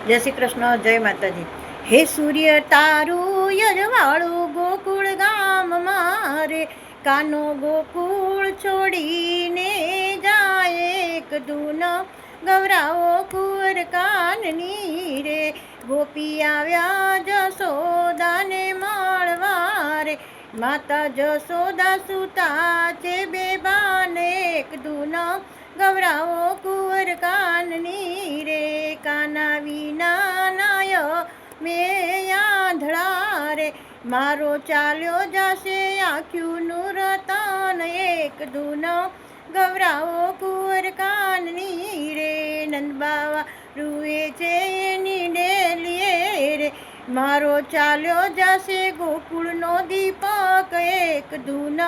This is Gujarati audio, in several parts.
જય શ્રી કૃષ્ણ, જય માતાજી. હે સૂર્ય તારું યજવાળું ગોકુળ ગામ મારે, કાનો ગોકુળ છોડીને જાય એક દૂન ગવરાવો કુંવર કાનની રે. ગોપી આવ્યા જશોદાને મળવા રે, માતા જશોદા સુતા છે બેબાન એક દૂન ગવરાવો કુંવર કાનની રે. કાના વિના નાય મેં આંધળા રે, મારો ચાલ્યો જશે આંખ્યુંનું રતન એક દૂન ગવરાવો કુંવર કાનની રે. નંદબાવા રૂએ છે એની ડેલીએ રે, મારો ચાલ્યો જશે ગોકુળનો દીપક એક દૂન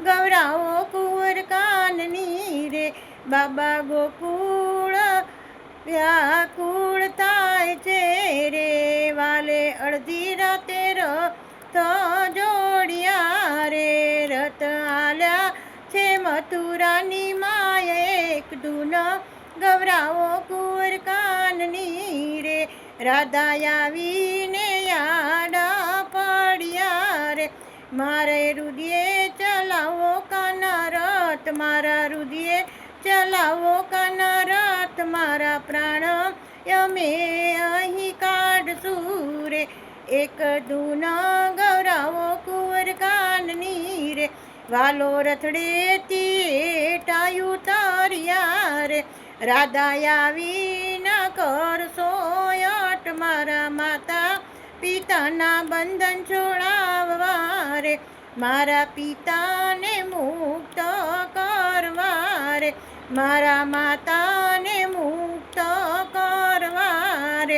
ગવરાવો કુંવર કાનની રે. બાબા ગોકુળ વ્યાકુળ થાય છે રે, વાલે અડધી રાતે રથ જોડિયા રે. રથ આલ્યા છે મથુરાની માય એક દૂન ગવરાવો કુંવર કાનની રે. રાધા આવીને યાડા પડ્યા રે, મારે રુદિયે ચલાવો કાના રથ, મારા રુદિયે ચલાવો કાના રથ, મારા પ્રાણ અમે અહીં કાઢશું રે. એક દૂન ગવરાવો કુંવર કાનની રે, વાલો રથડેથી ટાયું તાર્યા રે. રાધા આવીના કરશો યટ, મારા માતા પિતાના બંધન છોડાવવા રે, મારા પિતાને મુક્ત કરવા રે, મારા માતાને મુક્ત કરવા રે,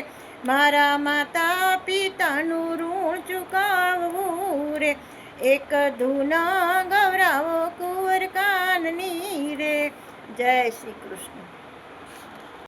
મારા માતા પિતાનું ઋણ ચૂકવવું રે. એક ધૂન ગવરાવો કુંવર કાનની રે. જય શ્રી કૃષ્ણ.